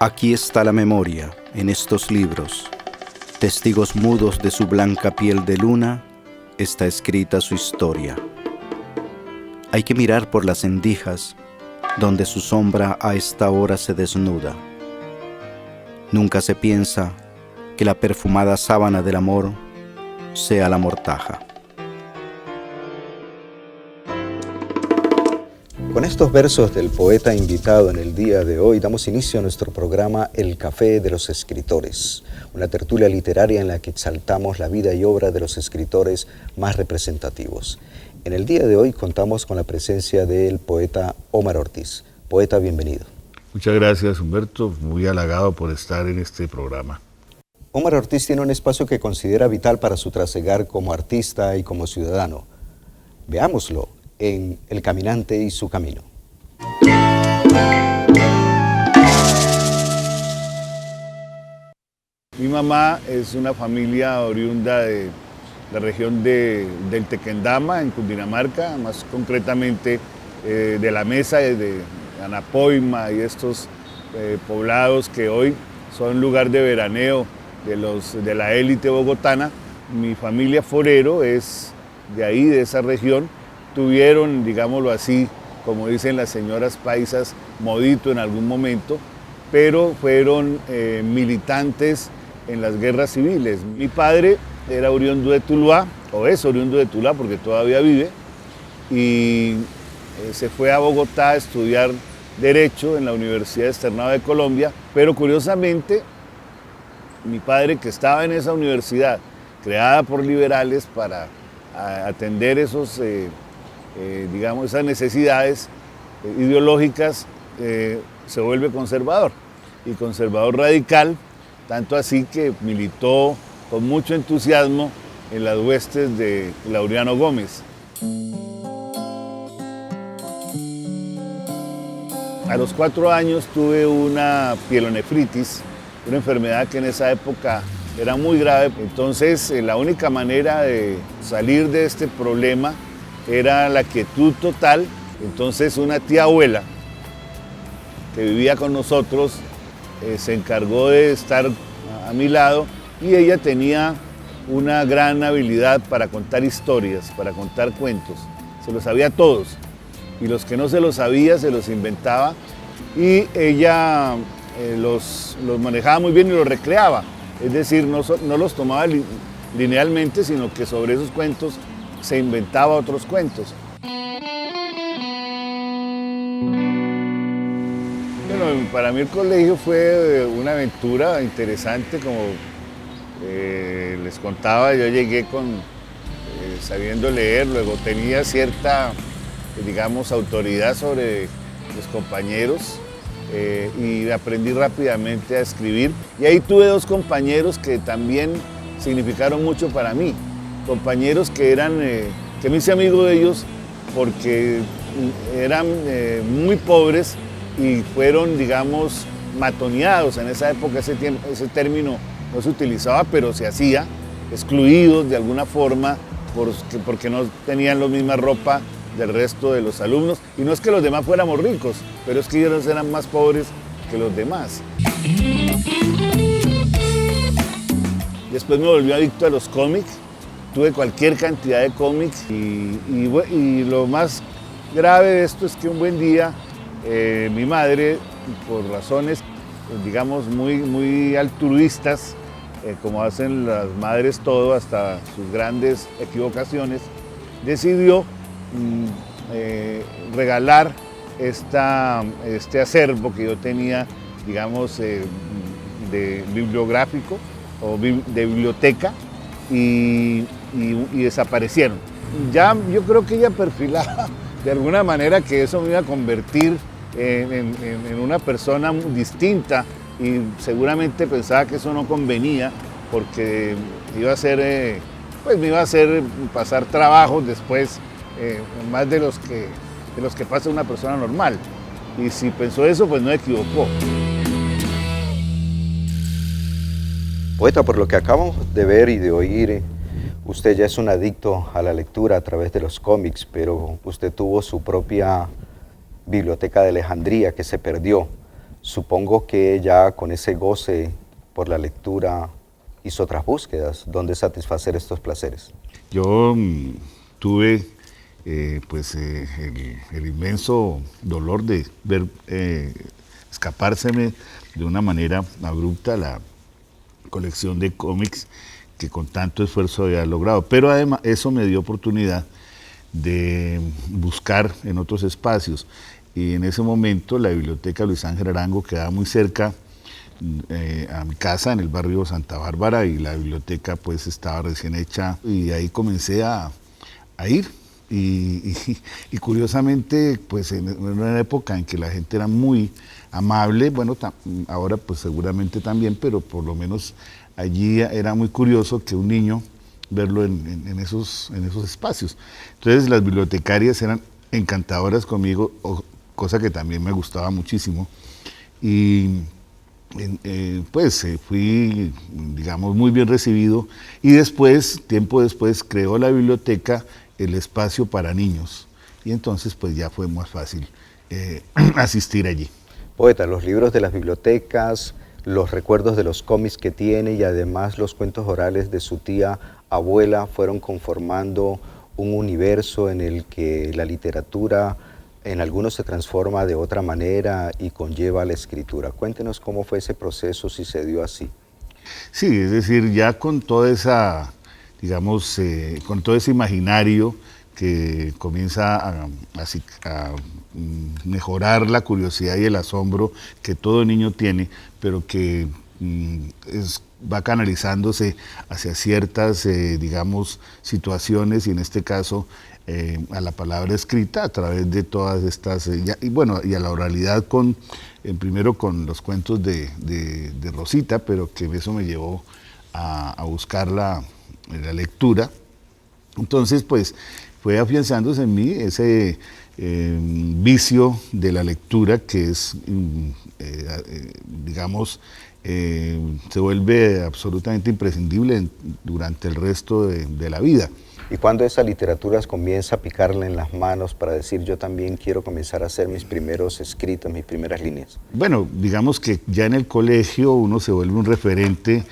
Aquí está la memoria, en estos libros. Testigos mudos de su blanca piel de luna, está escrita su historia. Hay que mirar por las endijas, donde su sombra a esta hora se desnuda. Nunca se piensa que la perfumada sábana del amor sea la mortaja. Con estos versos del poeta invitado en el día de hoy, damos inicio a nuestro programa El Café de los Escritores, una tertulia literaria en la que exaltamos la vida y obra de los escritores más representativos. En el día de hoy contamos con la presencia del poeta Omar Ortiz. Poeta, bienvenido. Muchas gracias, Humberto, muy halagado por estar en este programa. Omar Ortiz tiene un espacio que considera vital para su trasegar como artista y como ciudadano. Veámoslo en El Caminante y su camino. Mi mamá es una familia oriunda de la región del Tequendama, en Cundinamarca, más concretamente de La Mesa, de Anapoima y estos poblados que hoy son lugar de veraneo de la élite bogotana. Mi familia forero es de ahí, de esa región. Tuvieron, digámoslo así, como dicen las señoras paisas, modito en algún momento, pero fueron militantes en las guerras civiles. Mi padre era oriundo de Tuluá, o es oriundo de Tuluá porque todavía vive, y se fue a Bogotá a estudiar Derecho en la Universidad Externado de Colombia, pero curiosamente, mi padre, que estaba en esa universidad, creada por liberales para atender esos digamos, esas necesidades ideológicas, se vuelve conservador, y conservador radical, tanto así que militó con mucho entusiasmo en las huestes de Laureano Gómez. A los 4 años tuve una pielonefritis, una enfermedad que en esa época era muy grave. Entonces, la única manera de salir de este problema era la quietud total. Entonces una tía abuela que vivía con nosotros se encargó de estar a mi lado, y ella tenía una gran habilidad para contar historias, para contar cuentos. Se los sabía todos, y los que no se los sabía se los inventaba, y ella los manejaba muy bien y los recreaba. Es decir, no los tomaba linealmente, sino que sobre esos cuentos se inventaba otros cuentos. Bueno, para mí el colegio fue una aventura interesante, como les contaba. Yo llegué sabiendo leer, luego tenía cierta, digamos, autoridad sobre los compañeros, y aprendí rápidamente a escribir. Y ahí tuve 2 compañeros que también significaron mucho para mí. Compañeros que me hice amigo de ellos porque eran muy pobres y fueron, digamos, matoneados. En esa época ese término no se utilizaba, pero se hacía, excluidos de alguna forma porque no tenían la misma ropa del resto de los alumnos. Y no es que los demás fuéramos ricos, pero es que ellos eran más pobres que los demás. Después me volví adicto a los cómics. Tuve cualquier cantidad de cómics y lo más grave de esto es que un buen día mi madre, por razones, digamos, muy altruistas, como hacen las madres todo, hasta sus grandes equivocaciones, decidió regalar este acervo que yo tenía, digamos, de bibliográfico o de biblioteca, y desaparecieron. Ya yo creo que ella perfilaba de alguna manera que eso me iba a convertir en una persona distinta, y seguramente pensaba que eso no convenía porque iba a ser, me iba a hacer pasar trabajos después, más de los que pasa una persona normal. Y si pensó eso, pues no equivocó. Poeta, por lo que acabamos de ver y de oír, usted ya es un adicto a la lectura a través de los cómics, pero usted tuvo su propia biblioteca de Alejandría que se perdió. Supongo que ya con ese goce por la lectura hizo otras búsquedas donde satisfacer estos placeres. Yo tuve el inmenso dolor de ver escapárseme de una manera abrupta la colección de cómics que con tanto esfuerzo había logrado. Pero además eso me dio oportunidad de buscar en otros espacios. Y en ese momento la biblioteca Luis Ángel Arango quedaba muy cerca a mi casa en el barrio Santa Bárbara, y la biblioteca pues estaba recién hecha, y ahí comencé a ir. Y curiosamente, pues en una época en que la gente era muy amable, bueno, ahora pues seguramente también, pero por lo menos allí era muy curioso que un niño verlo en esos espacios. Entonces las bibliotecarias eran encantadoras conmigo, cosa que también me gustaba muchísimo. Y fui, digamos, muy bien recibido, y después, tiempo después, creó la biblioteca el espacio para niños, y entonces pues ya fue más fácil asistir allí. Poeta, los libros de las bibliotecas, los recuerdos de los cómics que tiene y además los cuentos orales de su tía abuela fueron conformando un universo en el que la literatura en algunos se transforma de otra manera y conlleva la escritura. Cuéntenos cómo fue ese proceso, si se dio así. Sí, es decir, ya con toda esa, digamos, con todo ese imaginario que comienza a mejorar la curiosidad y el asombro que todo niño tiene, pero que va canalizándose hacia ciertas, digamos, situaciones, y en este caso a la palabra escrita a través de todas estas, y a la oralidad primero con los cuentos de Rosita, pero que eso me llevó a buscar la lectura. Entonces, pues, fue afianzándose en mí ese vicio de la lectura que es, digamos, se vuelve absolutamente imprescindible durante el resto de la vida. Y cuando esa literatura comienza a picarle en las manos para decir yo también quiero comenzar a hacer mis primeros escritos, mis primeras líneas. Bueno, digamos que ya en el colegio uno se vuelve un referente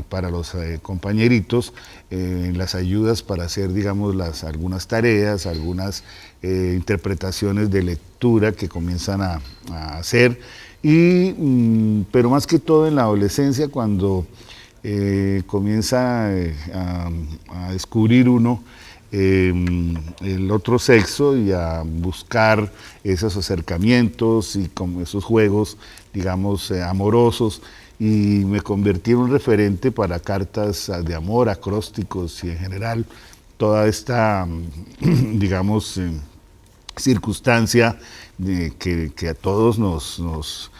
para los compañeritos, en las ayudas para hacer, digamos, algunas tareas, algunas interpretaciones de lectura que comienzan a hacer, pero más que todo en la adolescencia, cuando comienza a descubrir uno el otro sexo y a buscar esos acercamientos y como esos juegos, digamos, amorosos, y me convertí en un referente para cartas de amor, acrósticos y en general toda esta, digamos, circunstancia que a todos nos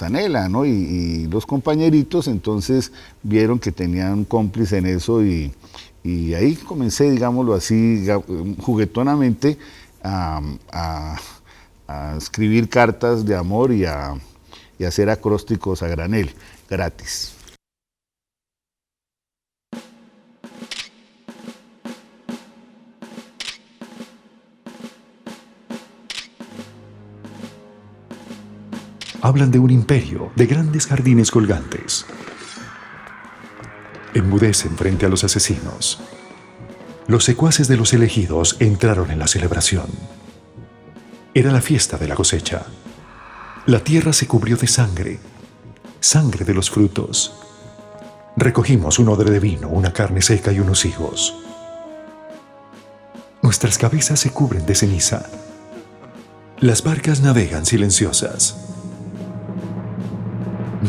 anhela, ¿no? Y los compañeritos entonces vieron que tenían un cómplice en eso, y ahí comencé, digámoslo así, juguetonamente a escribir cartas de amor y a hacer acrósticos a granel, gratis. Hablan de un imperio, de grandes jardines colgantes. Enmudecen frente a los asesinos. Los secuaces de los elegidos entraron en la celebración. Era la fiesta de la cosecha. La tierra se cubrió de sangre, sangre de los frutos. Recogimos un odre de vino, una carne seca y unos higos. Nuestras cabezas se cubren de ceniza. Las barcas navegan silenciosas.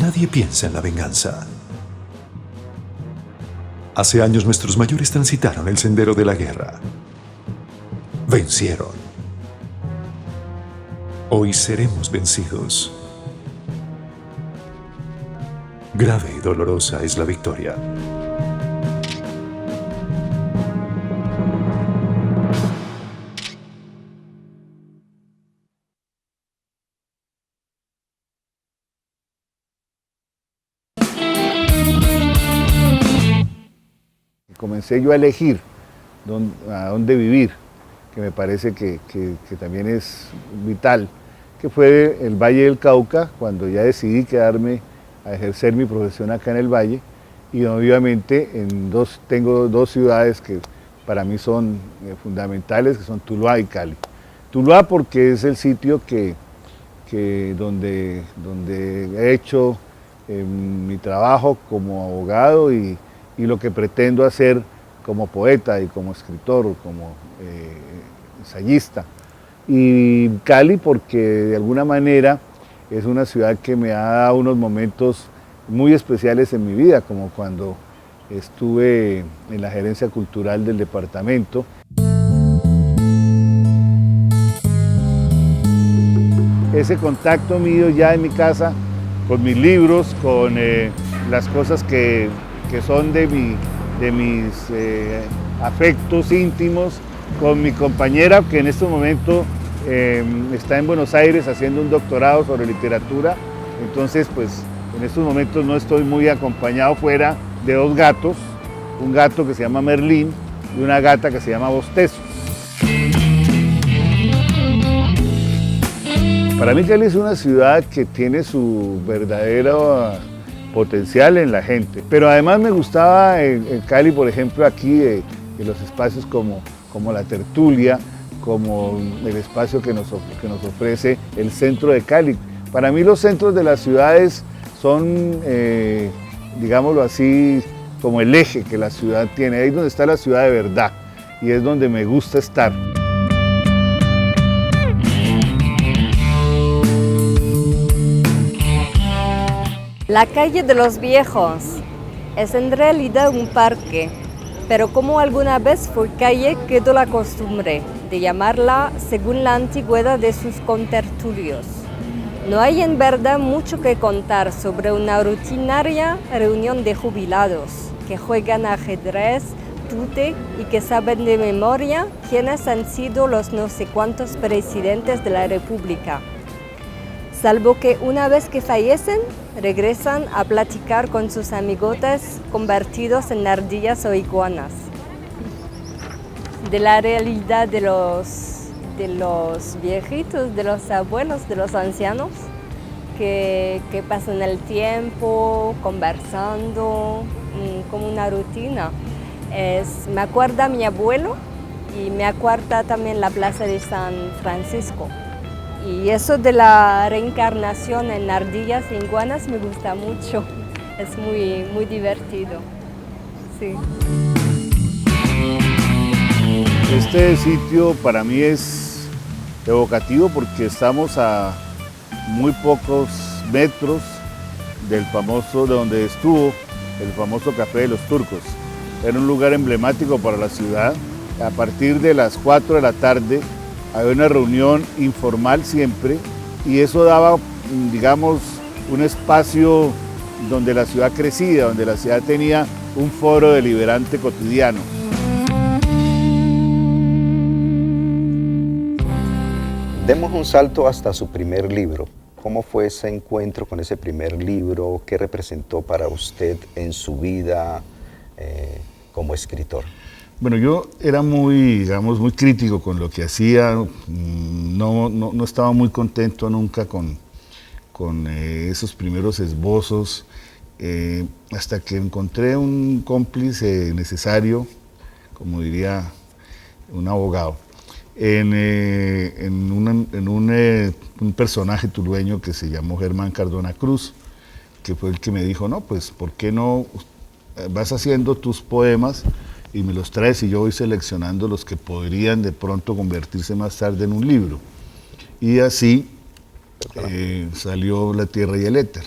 Nadie piensa en la venganza. Hace años nuestros mayores transitaron el sendero de la guerra. Vencieron. Hoy seremos vencidos. Grave y dolorosa es la victoria. Comencé yo a elegir a dónde vivir, que me parece que también es vital. que fue el Valle del Cauca, cuando ya decidí quedarme a ejercer mi profesión acá en el Valle, y obviamente tengo dos ciudades que para mí son fundamentales, que son Tuluá y Cali. Tuluá porque es el sitio donde he hecho mi trabajo como abogado y lo que pretendo hacer como poeta y como escritor, como ensayista. Y Cali porque de alguna manera es una ciudad que me ha dado unos momentos muy especiales en mi vida, como cuando estuve en la gerencia cultural del departamento. Ese contacto mío ya en mi casa, con mis libros, con las cosas que son de mis afectos íntimos, con mi compañera que en este momento está en Buenos Aires haciendo un doctorado sobre literatura. Entonces, pues en estos momentos no estoy muy acompañado fuera de dos gatos, un gato que se llama Merlín y una gata que se llama Bostezo. Para mí Cali es una ciudad que tiene su verdadero potencial en la gente, pero además me gustaba en Cali, por ejemplo, aquí en los espacios como la tertulia, como el espacio que nos ofrece el centro de Cali. Para mí los centros de las ciudades son, digámoslo así, como el eje que la ciudad tiene. Ahí es donde está la ciudad de verdad y es donde me gusta estar. La calle de los Viejos es en realidad un parque, pero como alguna vez fue calle, quedó la costumbre de llamarla según la antigüedad de sus contertulios. No hay en verdad mucho que contar sobre una rutinaria reunión de jubilados que juegan ajedrez, tute y que saben de memoria quiénes han sido los no sé cuántos presidentes de la República. Salvo que una vez que fallecen, regresan a platicar con sus amigotes convertidos en ardillas o iguanas. De la realidad de los viejitos, de los abuelos, de los ancianos, que pasan el tiempo conversando, como una rutina. Me acuerda mi abuelo y me acuerda también la Plaza de San Francisco. Y eso de la reencarnación en ardillas e iguanas me gusta mucho, es muy divertido. Sí. Este sitio para mí es evocativo porque estamos a muy pocos metros de donde estuvo el famoso Café de los Turcos. Era un lugar emblemático para la ciudad. A partir de las 4 de la tarde había una reunión informal siempre y eso daba, digamos, un espacio donde la ciudad crecía, donde la ciudad tenía un foro deliberante cotidiano. Demos un salto hasta su primer libro. ¿Cómo fue ese encuentro con ese primer libro? ¿Qué representó para usted en su vida como escritor? Bueno, yo era muy crítico con lo que hacía, no estaba muy contento nunca con esos primeros esbozos, hasta que encontré un cómplice necesario, como diría un abogado, en un personaje tulueño que se llamó Germán Cardona Cruz, que fue el que me dijo, no, pues, ¿por qué no vas haciendo tus poemas y me los traes y yo voy seleccionando los que podrían de pronto convertirse más tarde en un libro? Y así salió La Tierra y el Éter.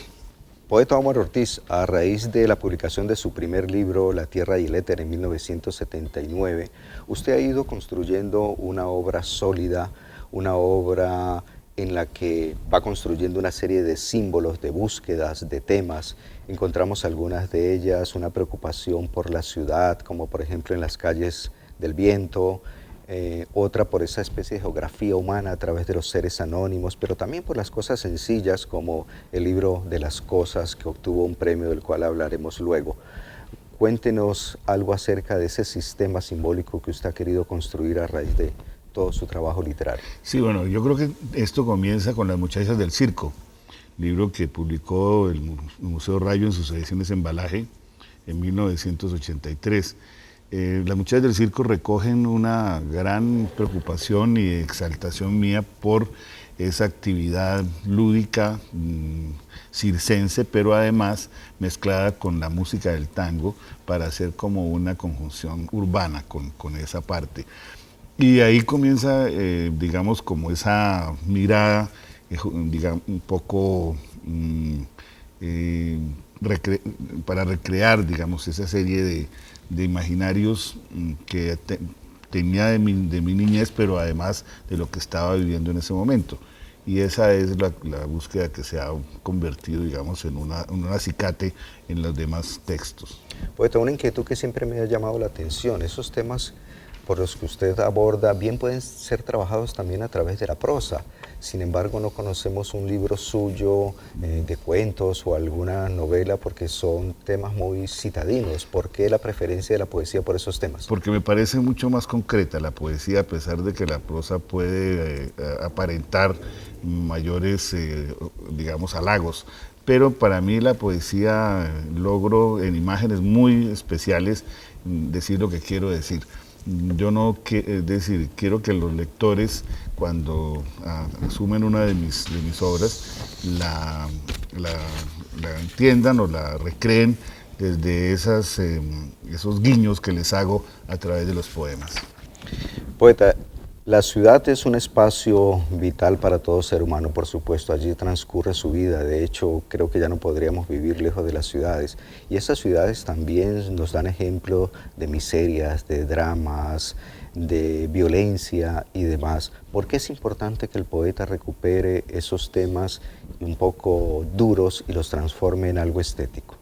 Poeta Omar Ortiz, a raíz de la publicación de su primer libro, La Tierra y el Éter, en 1979, usted ha ido construyendo una obra sólida, una obra en la que va construyendo una serie de símbolos, de búsquedas, de temas. Encontramos algunas de ellas, una preocupación por la ciudad, como por ejemplo en Las calles del viento, otra por esa especie de geografía humana a través de los seres anónimos, pero también por las cosas sencillas como el libro de las cosas que obtuvo un premio del cual hablaremos luego. Cuéntenos algo acerca de ese sistema simbólico que usted ha querido construir a raíz de todo su trabajo literario? Sí, bueno, yo creo que esto comienza con Las muchachas del circo, libro que publicó el Museo Rayo en sus ediciones Embalaje en 1983. Las muchachas del circo recogen una gran preocupación y exaltación mía por esa actividad lúdica circense, pero además mezclada con la música del tango para hacer como una conjunción urbana con esa parte. Y ahí comienza, digamos, como esa mirada, digamos, un poco para recrear, digamos, esa serie de imaginarios que tenía de mi niñez, pero además de lo que estaba viviendo en ese momento. Y esa es la búsqueda que se ha convertido, digamos, en un acicate en los demás textos. Poeta, una inquietud que siempre me ha llamado la atención, esos temas por los que usted aborda bien pueden ser trabajados también a través de la prosa. Sin embargo, no conocemos un libro suyo de cuentos o alguna novela porque son temas muy citadinos. ¿Por qué la preferencia de la poesía por esos temas? Porque me parece mucho más concreta la poesía, a pesar de que la prosa puede aparentar mayores, digamos, halagos. Pero para mí la poesía logro en imágenes muy especiales decir lo que quiero decir. Yo no, es decir, quiero que los lectores, cuando asumen una de mis obras, la entiendan o la recreen desde esos guiños que les hago a través de los poemas. Poeta, la ciudad es un espacio vital para todo ser humano, por supuesto. Allí transcurre su vida. De hecho, creo que ya no podríamos vivir lejos de las ciudades. Y esas ciudades también nos dan ejemplo de miserias, de dramas, de violencia y demás. ¿Por qué es importante que el poeta recupere esos temas un poco duros y los transforme en algo estético?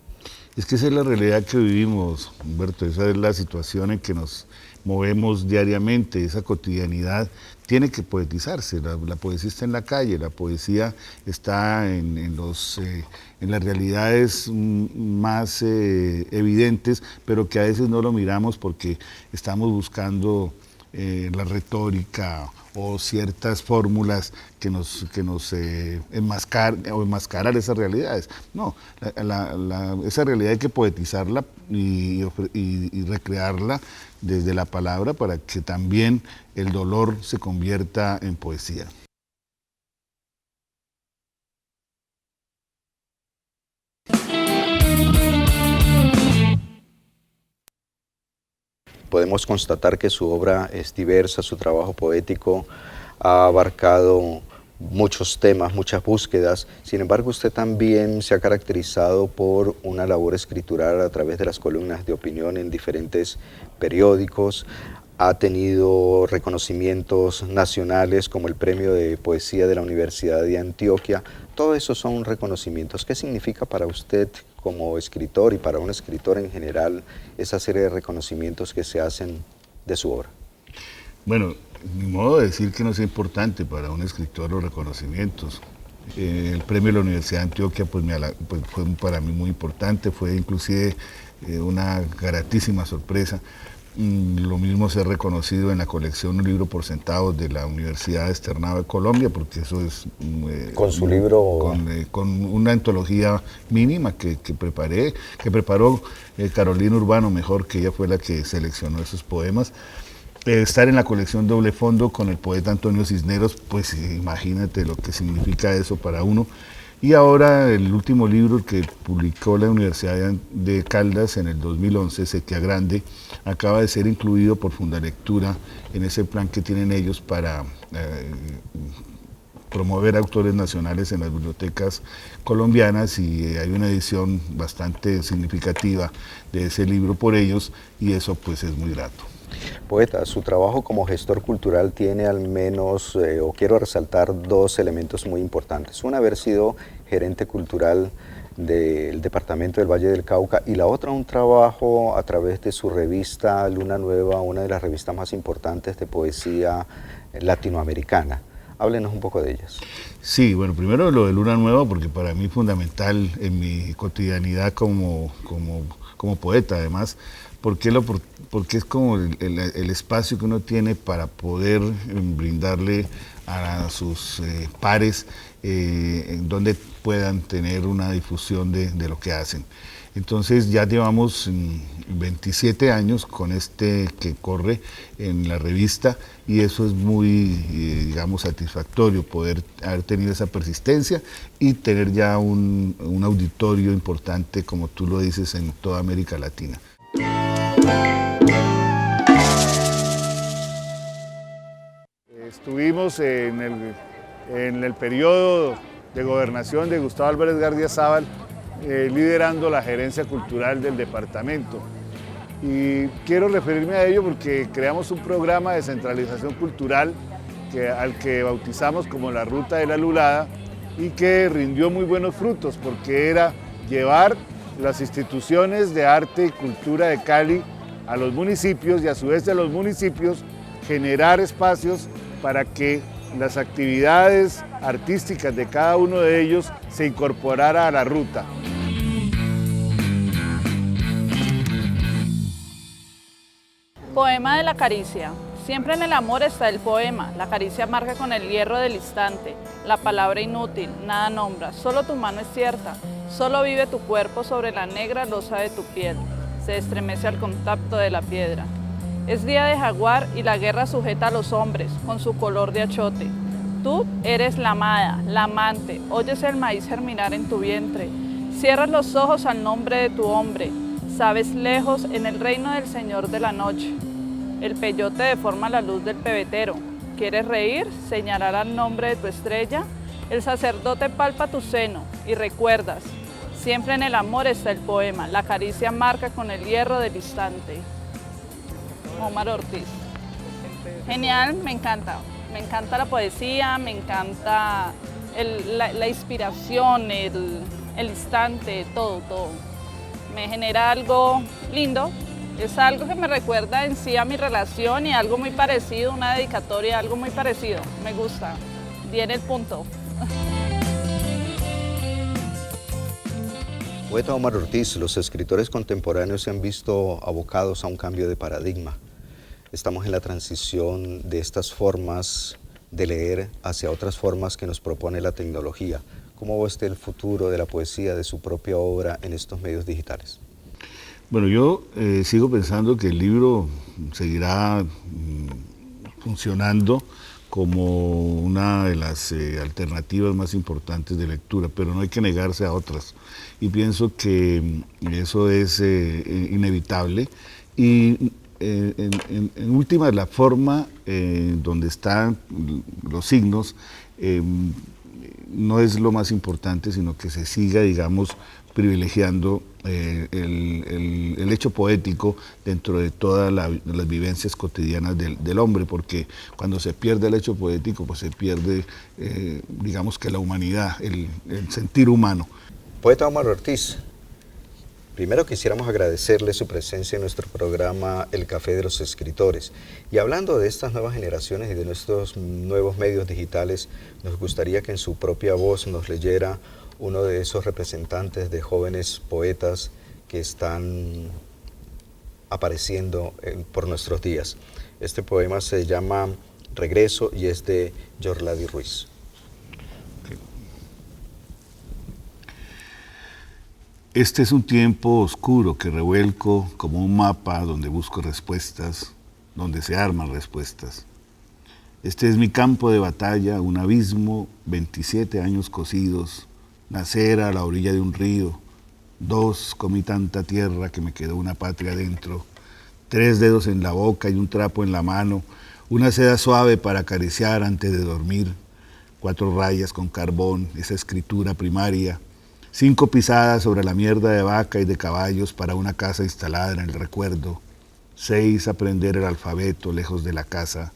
Es que esa es la realidad que vivimos, Humberto. Esa es la situación en que nos movemos diariamente. Esa cotidianidad tiene que poetizarse. La poesía está en la calle, la poesía está en las realidades más evidentes, pero que a veces no lo miramos porque estamos buscando la retórica o ciertas fórmulas que nos enmascarar esas realidades. No, esa realidad hay que poetizarla y recrearla desde la palabra para que también el dolor se convierta en poesía. Podemos constatar que su obra es diversa, su trabajo poético ha abarcado muchos temas, muchas búsquedas. Sin embargo, usted también se ha caracterizado por una labor escritural a través de las columnas de opinión en diferentes periódicos. Ha tenido reconocimientos nacionales como el Premio de Poesía de la Universidad de Antioquia. Todos esos son reconocimientos. ¿Qué significa para usted como escritor y para un escritor en general esa serie de reconocimientos que se hacen de su obra? Bueno, ni modo de decir que no sea importante para un escritor los reconocimientos. El premio de la Universidad de Antioquia pues fue para mí muy importante, fue inclusive una gratísima sorpresa. Lo mismo se ha reconocido en la colección Un libro por centavos de la Universidad Externado de Colombia, porque eso es... ¿Con su libro? Con una antología mínima que preparó Carolina Urbano, mejor, que ella fue la que seleccionó esos poemas. Estar en la colección Doble Fondo con el poeta Antonio Cisneros, pues imagínate lo que significa eso para uno. Y ahora el último libro que publicó la Universidad de Caldas en el 2011, Sequía Grande, acaba de ser incluido por Fundalectura en ese plan que tienen ellos para promover autores nacionales en las bibliotecas colombianas, y hay una edición bastante significativa de ese libro por ellos, y eso pues es muy grato. Poeta, su trabajo como gestor cultural tiene al menos, o quiero resaltar, dos elementos muy importantes. Una, haber sido gerente cultural del departamento del Valle del Cauca, y la otra, un trabajo a través de su revista Luna Nueva, una de las revistas más importantes de poesía latinoamericana. Háblenos un poco de ellas. Sí, bueno, primero lo de Luna Nueva, porque para mí es fundamental en mi cotidianidad como poeta, además, porque es como el espacio que uno tiene para poder brindarle a sus pares en donde puedan tener una difusión de lo que hacen. Entonces ya llevamos 27 años con este que corre en la revista y eso es muy, digamos, satisfactorio, poder haber tenido esa persistencia y tener ya un auditorio importante, como tú lo dices, en toda América Latina. Estuvimos en el periodo de gobernación de Gustavo Álvarez Gardiazabal liderando la gerencia cultural del departamento. Y quiero referirme a ello porque creamos un programa de centralización cultural al que bautizamos como la Ruta de la Lulada y que rindió muy buenos frutos porque era llevar las instituciones de arte y cultura de Cali a los municipios y a su vez de los municipios generar espacios para que las actividades artísticas de cada uno de ellos se incorporara a la ruta. Poema de la caricia. Siempre en el amor está el poema, la caricia marca con el hierro del instante, la palabra inútil, nada nombra, solo tu mano es cierta, solo vive tu cuerpo sobre la negra losa de tu piel, se estremece al contacto de la piedra. Es día de jaguar y la guerra sujeta a los hombres, con su color de achote. Tú eres la amada, la amante, oyes el maíz germinar en tu vientre, cierras los ojos al nombre de tu hombre, sabes lejos en el reino del Señor de la noche. El peyote deforma la luz del pebetero. ¿Quieres reír? Señalar al nombre de tu estrella. El sacerdote palpa tu seno y recuerdas. Siempre en el amor está el poema. La caricia marca con el hierro del instante. Omar Ortiz. Genial, me encanta. Me encanta la poesía, me encanta la inspiración, el instante, todo. Me genera algo lindo. Es algo que me recuerda en sí a mi relación y algo muy parecido, una dedicatoria, algo muy parecido. Me gusta. Viene el punto. Poeta Omar Ortiz, los escritores contemporáneos se han visto abocados a un cambio de paradigma. Estamos en la transición de estas formas de leer hacia otras formas que nos propone la tecnología. ¿Cómo ve usted el futuro de la poesía, de su propia obra en estos medios digitales? Bueno, yo sigo pensando que el libro seguirá funcionando como una de las alternativas más importantes de lectura, pero no hay que negarse a otras. Y pienso que eso es inevitable. Y en última, la forma donde están los signos no es lo más importante, sino que se siga, digamos, privilegiando el hecho poético dentro de todas las vivencias cotidianas del hombre, porque cuando se pierde el hecho poético, pues se pierde, digamos que la humanidad, el sentir humano. Poeta Omar Ortiz, primero quisiéramos agradecerle su presencia en nuestro programa El Café de los Escritores. Y hablando de estas nuevas generaciones y de nuestros nuevos medios digitales, nos gustaría que en su propia voz nos leyera uno de esos representantes de jóvenes poetas que están apareciendo por nuestros días. Este poema se llama Regreso y es de Yorladi Ruiz. Este es un tiempo oscuro que revuelco como un mapa donde busco respuestas, donde se arman respuestas. Este es mi campo de batalla, un abismo, 27 años cosidos, nacer a la orilla de un río, 2, comí tanta tierra que me quedó una patria dentro, 3 dedos en la boca y un trapo en la mano, una seda suave para acariciar antes de dormir, 4 rayas con carbón, esa escritura primaria, 5 pisadas sobre la mierda de vaca y de caballos para una casa instalada en el recuerdo, 6 aprender el alfabeto lejos de la casa,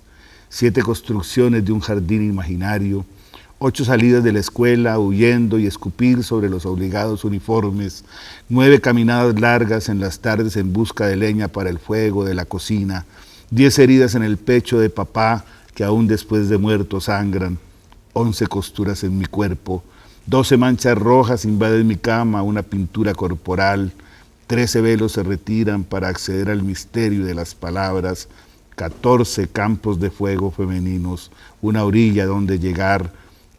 7 construcciones de un jardín imaginario, 8 salidas de la escuela, huyendo y escupir sobre los obligados uniformes, 9 caminadas largas en las tardes en busca de leña para el fuego de la cocina, 10 heridas en el pecho de papá que aún después de muerto sangran, 11 costuras en mi cuerpo, 12 manchas rojas invaden mi cama, una pintura corporal, 13 velos se retiran para acceder al misterio de las palabras, 14 campos de fuego femeninos, una orilla donde llegar,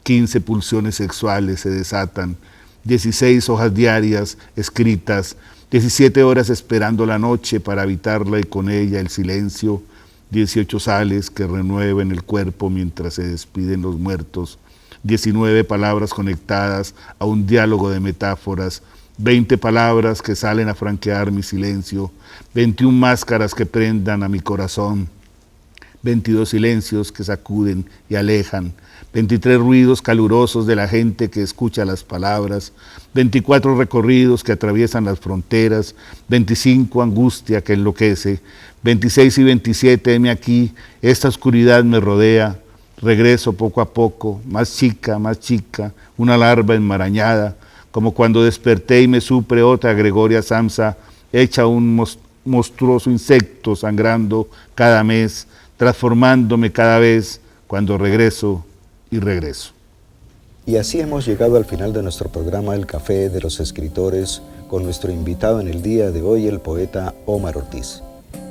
15 pulsiones sexuales se desatan, 16 hojas diarias escritas, 17 horas esperando la noche para habitarla y con ella el silencio, 18 sales que renueven el cuerpo mientras se despiden los muertos, 19 palabras conectadas a un diálogo de metáforas, 20 palabras que salen a franquear mi silencio, 21 máscaras que prendan a mi corazón, 22 silencios que sacuden y alejan, 23 ruidos calurosos de la gente que escucha las palabras, 24 recorridos que atraviesan las fronteras, 25 angustia que enloquece, 26 y 27, heme aquí, esta oscuridad me rodea, regreso poco a poco, más chica, una larva enmarañada, como cuando desperté y me supe otra Gregoria Samsa, hecha un monstruoso insecto sangrando cada mes, transformándome cada vez cuando regreso y regreso. Y así hemos llegado al final de nuestro programa El Café de los Escritores, con nuestro invitado en el día de hoy, el poeta Omar Ortiz.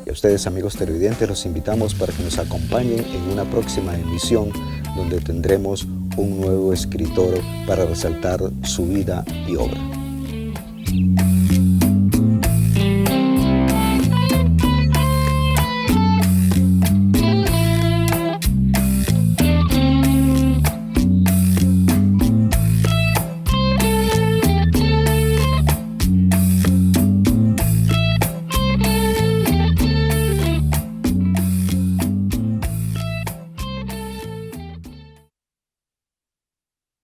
Y a ustedes, amigos televidentes, los invitamos para que nos acompañen en una próxima emisión donde tendremos un nuevo escritor para resaltar su vida y obra.